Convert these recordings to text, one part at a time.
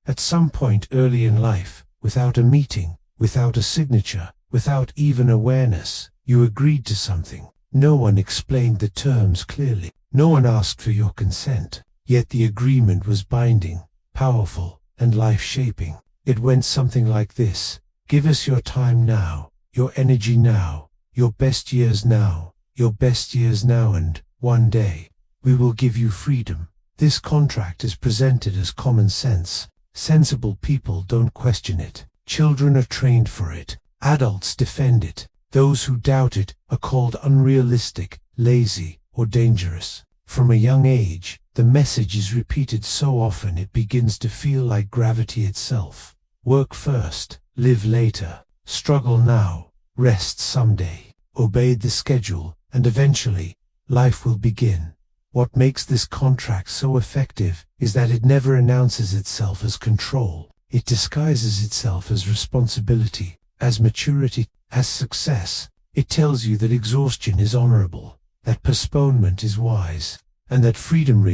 At some point early in life, without a meeting, without a signature, without even awareness, you agreed to something. No one explained the terms clearly. No one asked for your consent. Yet the agreement was binding, powerful, and life-shaping. It went something like this: give us your time now, your energy now, your best years now, your best years now, and one day, we will give you freedom. This contract is presented as common sense. Sensible people don't question it. Children are trained for it. Adults defend it. Those who doubt it are called unrealistic, lazy, or dangerous. From a young age, the message is repeated so often it begins to feel like gravity itself. Work first, live later, struggle now, rest someday, obey the schedule, and eventually, life will begin. What makes this contract so effective is that it never announces itself as control. It disguises itself as responsibility, as maturity, as success. It tells you that exhaustion is honorable, that postponement is wise, and that freedom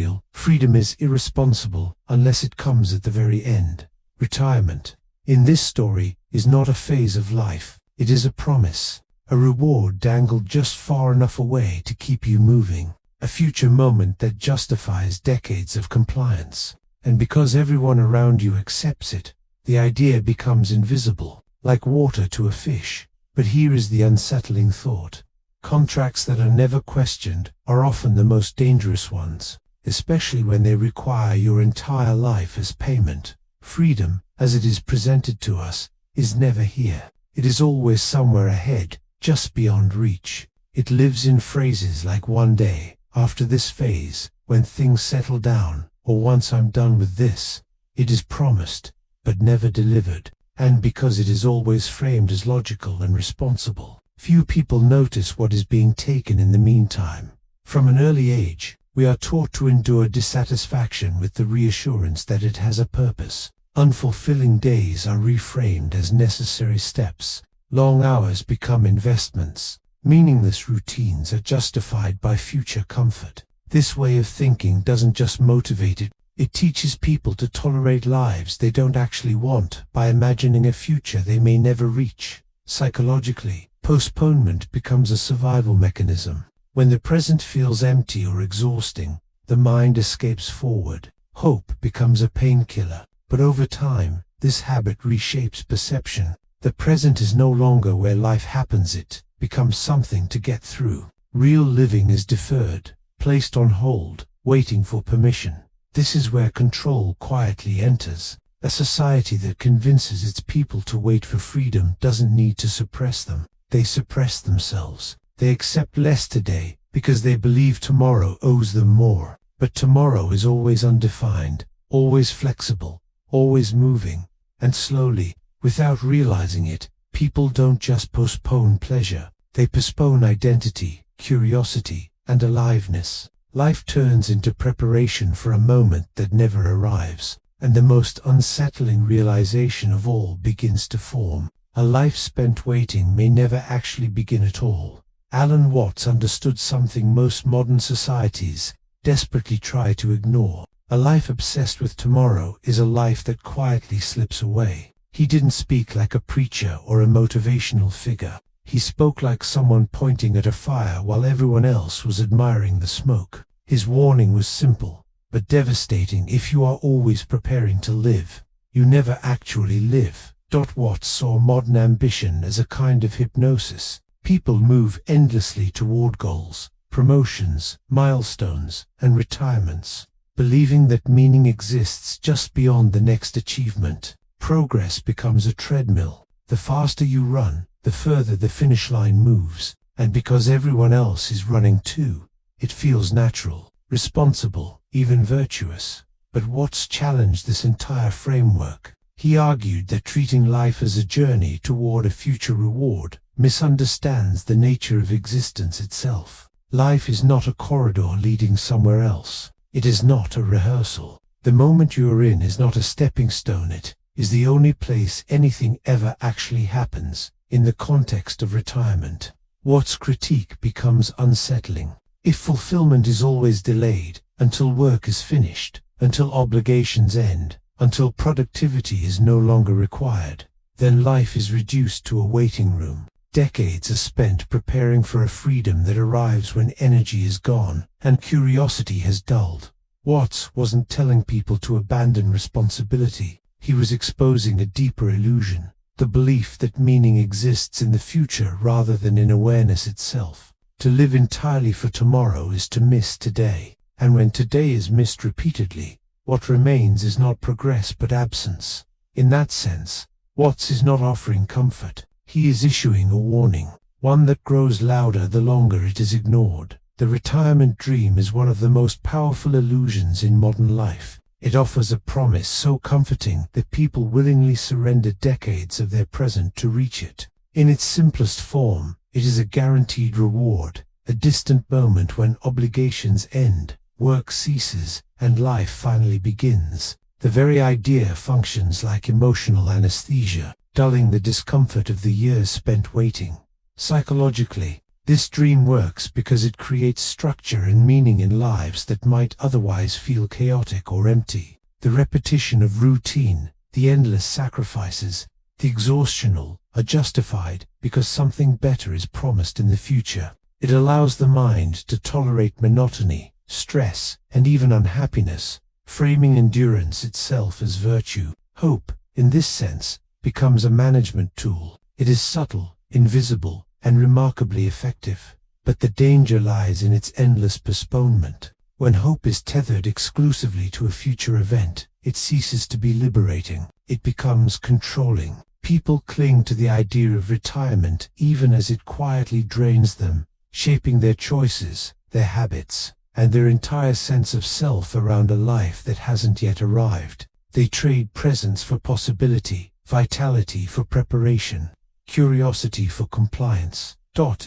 is irresponsible unless it comes at the very end. Retirement, in this story, is not a phase of life. It is a promise, a reward dangled just far enough away to keep you moving, a future moment that justifies decades of compliance. And because everyone around you accepts it, the idea becomes invisible, like water to a fish. But here is the unsettling thought: contracts that are never questioned are often the most dangerous ones, especially when they require your entire life as payment. Freedom, as it is presented to us, is never here. It is always somewhere ahead, just beyond reach. It lives in phrases like "one day, after this phase, when things settle down," or "once I'm done with this." It is promised, but never delivered. And because it is always framed as logical and responsible, few people notice what is being taken in the meantime. From an early age, we are taught to endure dissatisfaction with the reassurance that it has a purpose. Unfulfilling days are reframed as necessary steps. Long hours become investments. Meaningless routines are justified by future comfort. This way of thinking doesn't just motivate it teaches people to tolerate lives they don't actually want by imagining a future they may never reach. Psychologically, postponement becomes a survival mechanism. When the present feels empty or exhausting, the mind escapes forward. Hope becomes a painkiller. But over time, this habit reshapes perception. The present is no longer where life happens, it becomes something to get through. Real living is deferred, placed on hold, waiting for permission. This is where control quietly enters. A society that convinces its people to wait for freedom doesn't need to suppress them. They suppress themselves. They accept less today because they believe tomorrow owes them more. But tomorrow is always undefined, always flexible, always moving. And slowly, without realizing it, people don't just postpone pleasure. They postpone identity, curiosity, and aliveness. Life turns into preparation for a moment that never arrives, and the most unsettling realization of all begins to form. A life spent waiting may never actually begin at all. Alan Watts understood something most modern societies desperately try to ignore. A life obsessed with tomorrow is a life that quietly slips away. He didn't speak like a preacher or a motivational figure. He spoke like someone pointing at a fire while everyone else was admiring the smoke. His warning was simple, but devastating: if you are always preparing to live, you never actually live. Watts saw modern ambition as a kind of hypnosis. People move endlessly toward goals, promotions, milestones, and retirements, believing that meaning exists just beyond the next achievement. Progress becomes a treadmill. The faster you run, the further the finish line moves, and because everyone else is running too, it feels natural, responsible, even virtuous. But Watts challenged this entire framework. He argued that treating life as a journey toward a future reward misunderstands the nature of existence itself. Life is not a corridor leading somewhere else. It is not a rehearsal. The moment you are in is not a stepping stone. It is the only place anything ever actually happens. In the context of retirement, Watts' critique becomes unsettling. If fulfillment is always delayed, until work is finished, until obligations end, until productivity is no longer required. Then life is reduced to a waiting room. Decades are spent preparing for a freedom that arrives when energy is gone and curiosity has dulled. Watts wasn't telling people to abandon responsibility. He was exposing a deeper illusion, the belief that meaning exists in the future rather than in awareness itself. To live entirely for tomorrow is to miss today, and when today is missed repeatedly, what remains is not progress but absence. In that sense, Watts is not offering comfort. He is issuing a warning, one that grows louder the longer it is ignored. The retirement dream is one of the most powerful illusions in modern life. It offers a promise so comforting that people willingly surrender decades of their present to reach it. In its simplest form, it is a guaranteed reward, a distant moment when obligations end, work ceases, and life finally begins. The very idea functions like emotional anesthesia, dulling the discomfort of the years spent waiting. Psychologically, this dream works because it creates structure and meaning in lives that might otherwise feel chaotic or empty. The repetition of routine, the endless sacrifices, the exhaustion are justified because something better is promised in the future. It allows the mind to tolerate monotony, stress, and even unhappiness, framing endurance itself as virtue. Hope, in this sense, becomes a management tool. It is subtle, invisible, and remarkably effective. But the danger lies in its endless postponement. When hope is tethered exclusively to a future event, it ceases to be liberating. It becomes controlling. People cling to the idea of retirement even as it quietly drains them, shaping their choices, their habits, and their entire sense of self around a life that hasn't yet arrived. They trade presence for possibility, vitality for preparation, curiosity for compliance.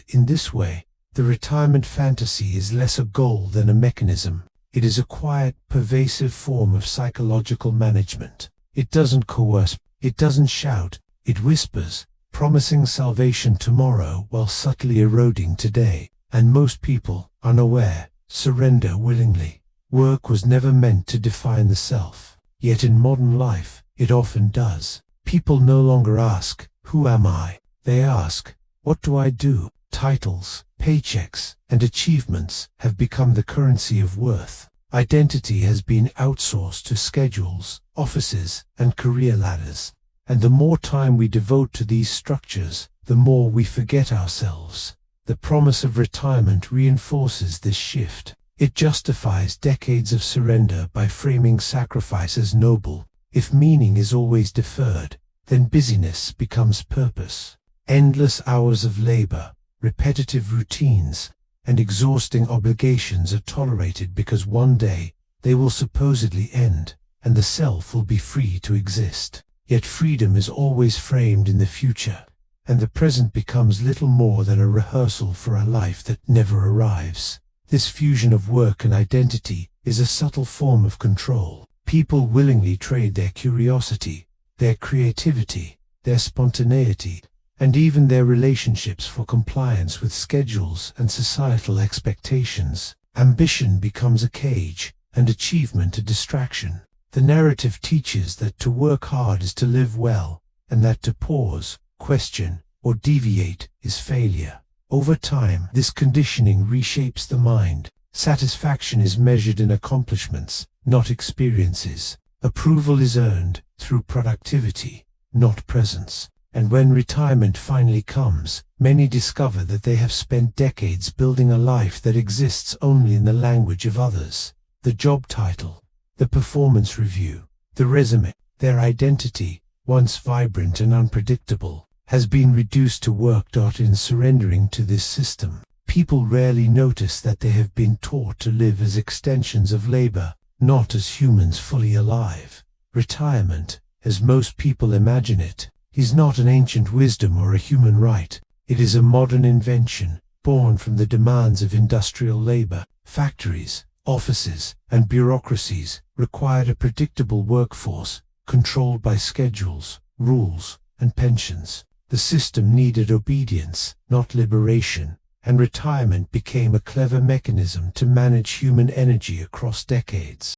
In this way, the retirement fantasy is less a goal than a mechanism. It is a quiet, pervasive form of psychological management. It doesn't coerce, it doesn't shout, it whispers, promising salvation tomorrow while subtly eroding today. And most people, unaware, surrender willingly. Work was never meant to define the self. Yet in modern life, it often does. People no longer ask, "Who am I?" They ask, "What do I do?" Titles, paychecks, and achievements have become the currency of worth. Identity has been outsourced to schedules, offices, and career ladders. And the more time we devote to these structures, the more we forget ourselves. The promise of retirement reinforces this shift. It justifies decades of surrender by framing sacrifice as noble. If meaning is always deferred, then busyness becomes purpose. Endless hours of labor, repetitive routines, and exhausting obligations are tolerated because one day they will supposedly end, and the self will be free to exist. Yet freedom is always framed in the future, and the present becomes little more than a rehearsal for a life that never arrives. This fusion of work and identity is a subtle form of control. People willingly trade their curiosity, their creativity, their spontaneity, and even their relationships for compliance with schedules and societal expectations. Ambition becomes a cage, and achievement a distraction. The narrative teaches that to work hard is to live well, and that to pause, question, or deviate is failure. Over time, this conditioning reshapes the mind. Satisfaction is measured in accomplishments, not experiences. Approval is earned through productivity, not presence. And when retirement finally comes, many discover that they have spent decades building a life that exists only in the language of others. The job title, the performance review, the resume, their identity, once vibrant and unpredictable, has been reduced to work. In surrendering to this system, people rarely notice that they have been taught to live as extensions of labor, not as humans fully alive. Retirement, as most people imagine it, is not an ancient wisdom or a human right. It is a modern invention, born from the demands of industrial labor. Factories, offices, and bureaucracies required a predictable workforce, controlled by schedules, rules, and pensions. The system needed obedience, not liberation, and retirement became a clever mechanism to manage human energy across decades.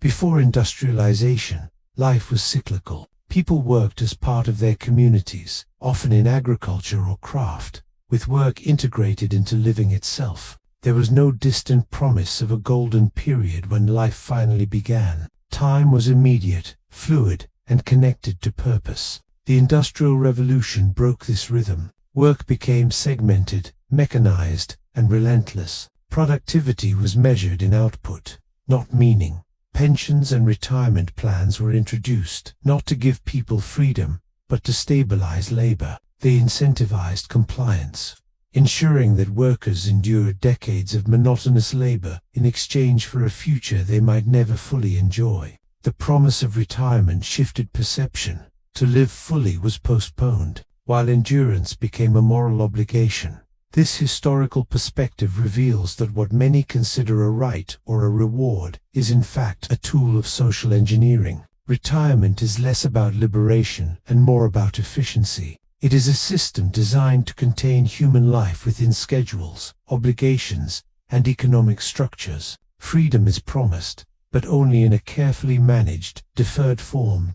Before industrialization, life was cyclical. People worked as part of their communities, often in agriculture or craft, with work integrated into living itself. There was no distant promise of a golden period when life finally began. Time was immediate, fluid, and connected to purpose. The Industrial Revolution broke this rhythm. Work became segmented, mechanized, and relentless. Productivity was measured in output, not meaning. Pensions and retirement plans were introduced, not to give people freedom, but to stabilize labor. They incentivized compliance, ensuring that workers endured decades of monotonous labor in exchange for a future they might never fully enjoy. The promise of retirement shifted perception. To live fully was postponed, while endurance became a moral obligation. This historical perspective reveals that what many consider a right or a reward is in fact a tool of social engineering. Retirement is less about liberation and more about efficiency. It is a system designed to contain human life within schedules, obligations, and economic structures. Freedom is promised, but only in a carefully managed, deferred form.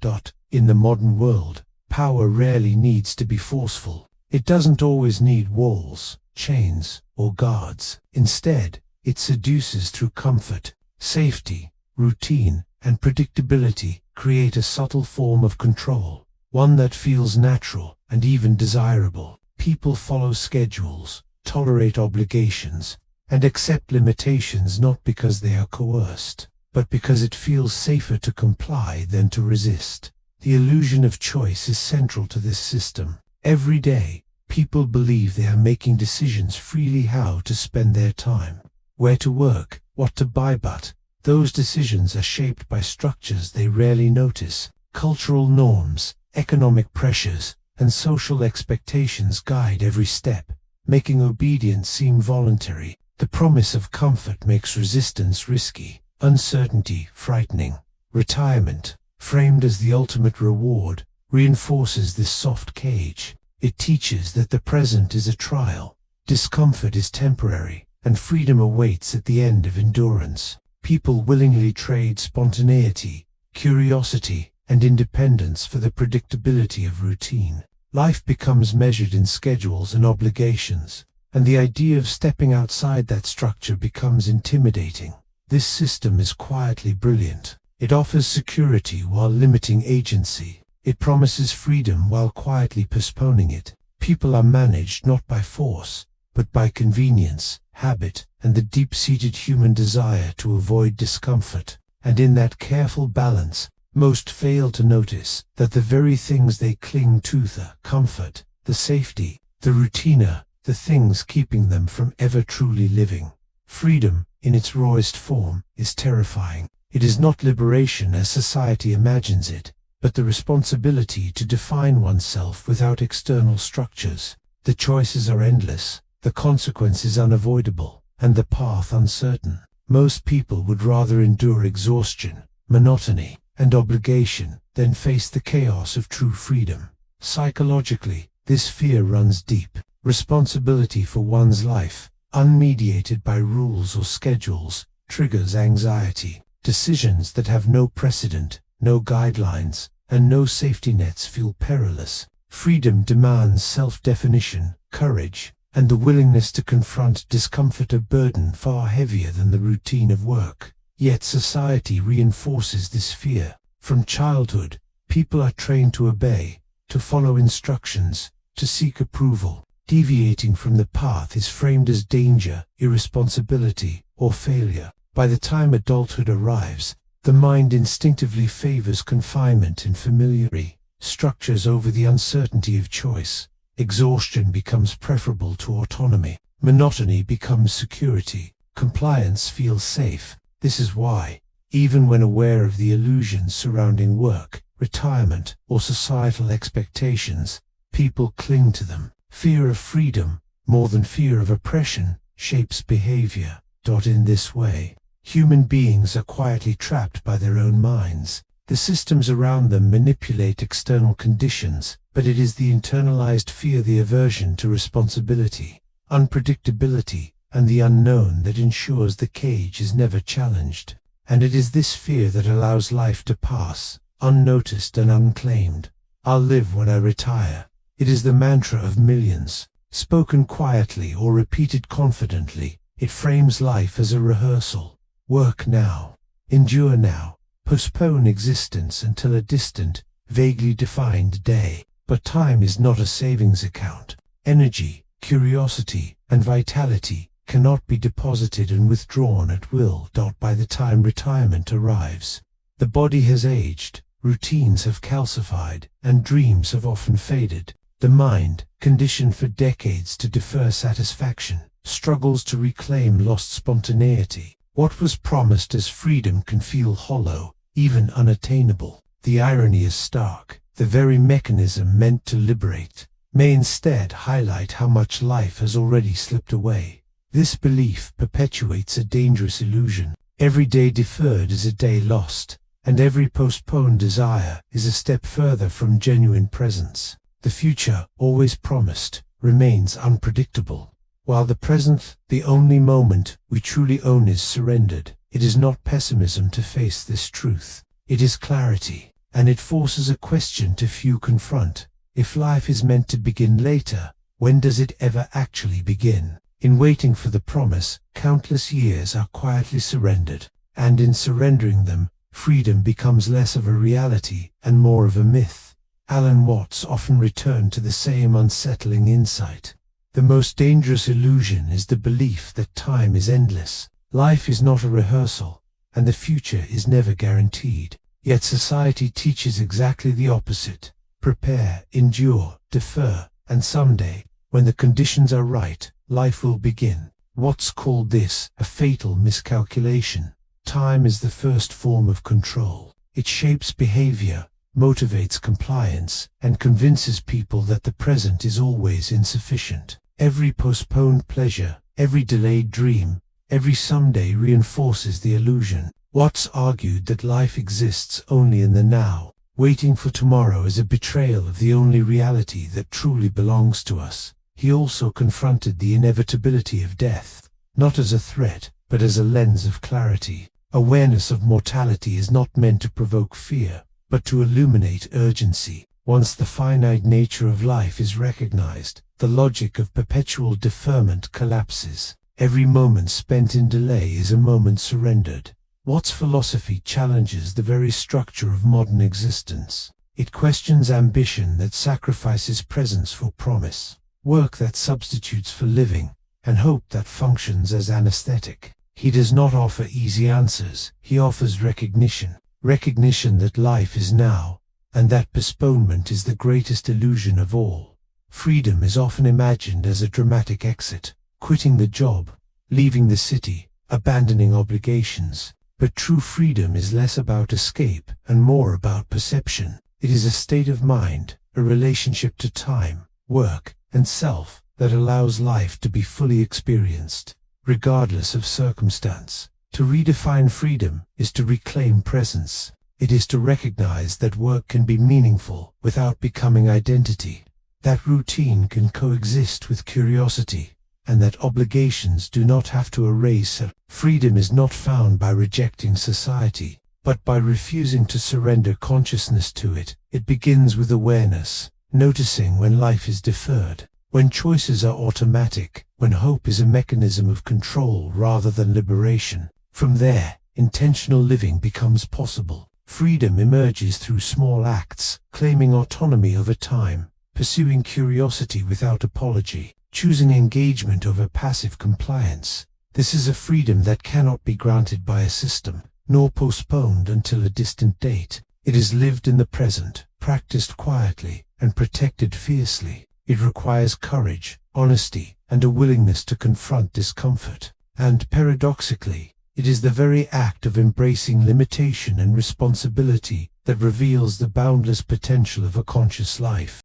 In the modern world, power rarely needs to be forceful. It doesn't always need walls, chains, or guards. Instead, it seduces through comfort, safety, routine, and predictability. Create a subtle form of control, one that feels natural and even desirable. People follow schedules, tolerate obligations, and accept limitations not because they are coerced, but because it feels safer to comply than to resist. The illusion of choice is central to this system. Every day, people believe they are making decisions freely how to spend their time, where to work, what to buy, but those decisions are shaped by structures they rarely notice. Cultural norms, economic pressures, and social expectations guide every step, making obedience seem voluntary. The promise of comfort makes resistance risky, uncertainty frightening. Retirement, framed as the ultimate reward, reinforces this soft cage. It teaches that the present is a trial, discomfort is temporary, and freedom awaits at the end of endurance. People willingly trade spontaneity, curiosity, and independence for the predictability of routine. Life becomes measured in schedules and obligations, and the idea of stepping outside that structure becomes intimidating. This system is quietly brilliant. It offers security while limiting agency. It promises freedom while quietly postponing it. People are managed not by force, but by convenience, habit, and the deep-seated human desire to avoid discomfort. And in that careful balance, most fail to notice that the very things they cling to, the comfort, the safety, the routine, are the things keeping them from ever truly living. Freedom, in its rawest form, is terrifying. It is not liberation as society imagines it, but the responsibility to define oneself without external structures. The choices are endless, the consequences unavoidable, and the path uncertain. Most people would rather endure exhaustion, monotony, and obligation than face the chaos of true freedom. Psychologically, this fear runs deep. Responsibility for one's life, unmediated by rules or schedules, triggers anxiety. Decisions that have no precedent, no guidelines, and no safety nets feel perilous. Freedom demands self-definition, courage, and the willingness to confront discomfort, a burden far heavier than the routine of work. Yet society reinforces this fear. From childhood, people are trained to obey, to follow instructions, to seek approval. Deviating from the path is framed as danger, irresponsibility, or failure. By the time adulthood arrives, the mind instinctively favors confinement and familiarity, structures over the uncertainty of choice. Exhaustion becomes preferable to autonomy. Monotony becomes security. Compliance feels safe. This is why, even when aware of the illusions surrounding work, retirement, or societal expectations, people cling to them. Fear of freedom, more than fear of oppression, shapes behavior. In this way, human beings are quietly trapped by their own minds. The systems around them manipulate external conditions, but it is the internalized fear, the aversion to responsibility, unpredictability, and the unknown that ensures the cage is never challenged. and it is this fear that allows life to pass, unnoticed and unclaimed. I'll live when I retire. It is the mantra of millions, spoken quietly or repeated confidently. It frames life as a rehearsal. Work now. Endure now. Postpone existence until a distant, vaguely defined day. But time is not a savings account. Energy, curiosity, and vitality cannot be deposited and withdrawn at will. By the time retirement arrives, the body has aged, routines have calcified, and dreams have often faded. The mind, conditioned for decades to defer satisfaction, struggles to reclaim lost spontaneity. What was promised as freedom can feel hollow, even unattainable. The irony is stark. The very mechanism meant to liberate may instead highlight how much life has already slipped away. This belief perpetuates a dangerous illusion. Every day deferred is a day lost, and every postponed desire is a step further from genuine presence. The future, always promised, remains unpredictable. While the present, the only moment we truly own, is surrendered, it is not pessimism to face this truth. It is clarity, and it forces a question too few confront. If life is meant to begin later, when does it ever actually begin? In waiting for the promise, countless years are quietly surrendered, and in surrendering them, freedom becomes less of a reality and more of a myth. Alan Watts often returned to the same unsettling insight. The most dangerous illusion is the belief that time is endless. Life is not a rehearsal, and the future is never guaranteed. Yet society teaches exactly the opposite. Prepare, endure, defer, and someday, when the conditions are right, life will begin. Watts called this a fatal miscalculation. Time is the first form of control. It shapes behavior, motivates compliance, and convinces people that the present is always insufficient. Every postponed pleasure, every delayed dream, every someday reinforces the illusion. Watts argued that life exists only in the now. Waiting for tomorrow is a betrayal of the only reality that truly belongs to us. He also confronted the inevitability of death, not as a threat, but as a lens of clarity. Awareness of mortality is not meant to provoke fear, but to illuminate urgency. Once the finite nature of life is recognized, the logic of perpetual deferment collapses. Every moment spent in delay is a moment surrendered. Watts' philosophy challenges the very structure of modern existence. It questions ambition that sacrifices presence for promise, work that substitutes for living, and hope that functions as anesthetic. He does not offer easy answers. He offers recognition that life is now, and that postponement is the greatest illusion of all. Freedom is often imagined as a dramatic exit, quitting the job, leaving the city, abandoning obligations. But true freedom is less about escape and more about perception. It is a state of mind, a relationship to time, work, and self that allows life to be fully experienced, regardless of circumstance. To redefine freedom is to reclaim presence. It is to recognize that work can be meaningful without becoming identity, that routine can coexist with curiosity, and that obligations do not have to erase her. Freedom is not found by rejecting society, but by refusing to surrender consciousness to it. It begins with awareness, noticing when life is deferred, when choices are automatic, when hope is a mechanism of control rather than liberation. From there, intentional living becomes possible. Freedom emerges through small acts, claiming autonomy over time, pursuing curiosity without apology, choosing engagement over passive compliance. This is a freedom that cannot be granted by a system, nor postponed until a distant date. It is lived in the present, practiced quietly, and protected fiercely. It requires courage, honesty, and a willingness to confront discomfort. And paradoxically, it is the very act of embracing limitation and responsibility that reveals the boundless potential of a conscious life.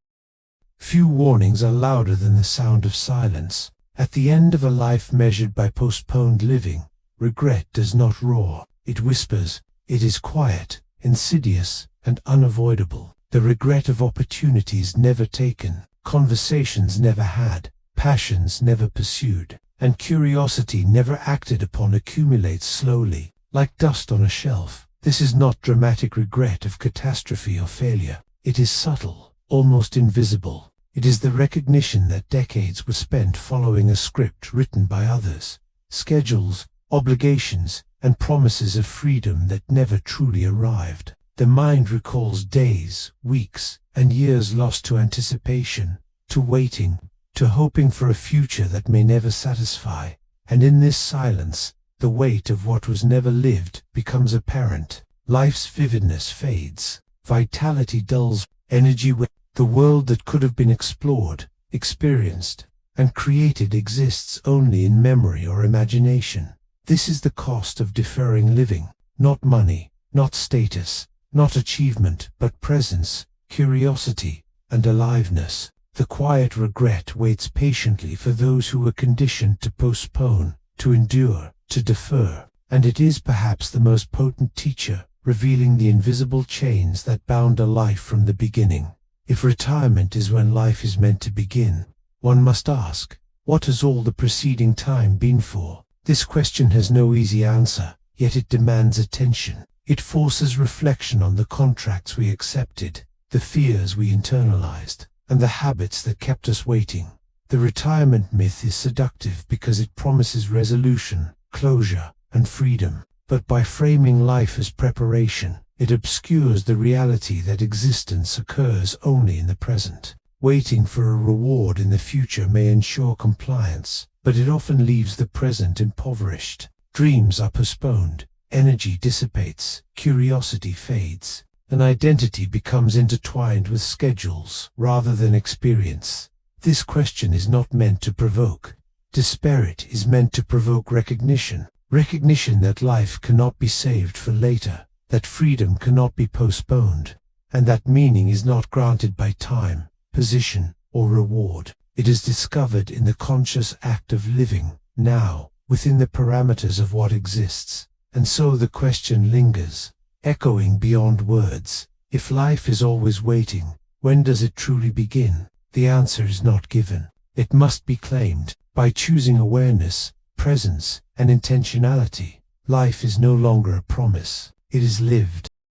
Few warnings are louder than the sound of silence. At the end of a life measured by postponed living, regret does not roar. It whispers. It is quiet, insidious, and unavoidable. The regret of opportunities never taken, conversations never had, passions never pursued, and curiosity never acted upon accumulates slowly, like dust on a shelf. This is not dramatic regret of catastrophe or failure. It is subtle, almost invisible. It is the recognition that decades were spent following a script written by others, schedules, obligations, and promises of freedom that never truly arrived. The mind recalls days, weeks, and years lost to anticipation, to waiting, to hoping for a future that may never satisfy. And in this silence, the weight of what was never lived becomes apparent. Life's vividness fades, vitality dulls, energy wanes. The world that could have been explored, experienced, and created exists only in memory or imagination. This is the cost of deferring living. Not money, not status, not achievement, but presence, curiosity, and aliveness. The quiet regret waits patiently for those who were conditioned to postpone, to endure, to defer. And it is perhaps the most potent teacher, revealing the invisible chains that bound a life from the beginning. If retirement is when life is meant to begin, one must ask, what has all the preceding time been for? This question has no easy answer, yet it demands attention. It forces reflection on the contracts we accepted, the fears we internalized, and the habits that kept us waiting. The retirement myth is seductive because it promises resolution, closure, and freedom. But by framing life as preparation, it obscures the reality that existence occurs only in the present. Waiting for a reward in the future may ensure compliance, but it often leaves the present impoverished. Dreams are postponed, energy dissipates, curiosity fades, and identity becomes intertwined with schedules rather than experience. This question is not meant to provoke despair. It is meant to provoke recognition. Recognition that life cannot be saved for later, that freedom cannot be postponed, and that meaning is not granted by time, position, or reward. It is discovered in the conscious act of living, now, within the parameters of what exists. And so the question lingers, echoing beyond words. If life is always waiting, when does it truly begin? The answer is not given. It must be claimed. By choosing awareness, presence, and intentionality, life is no longer a promise. It is lived.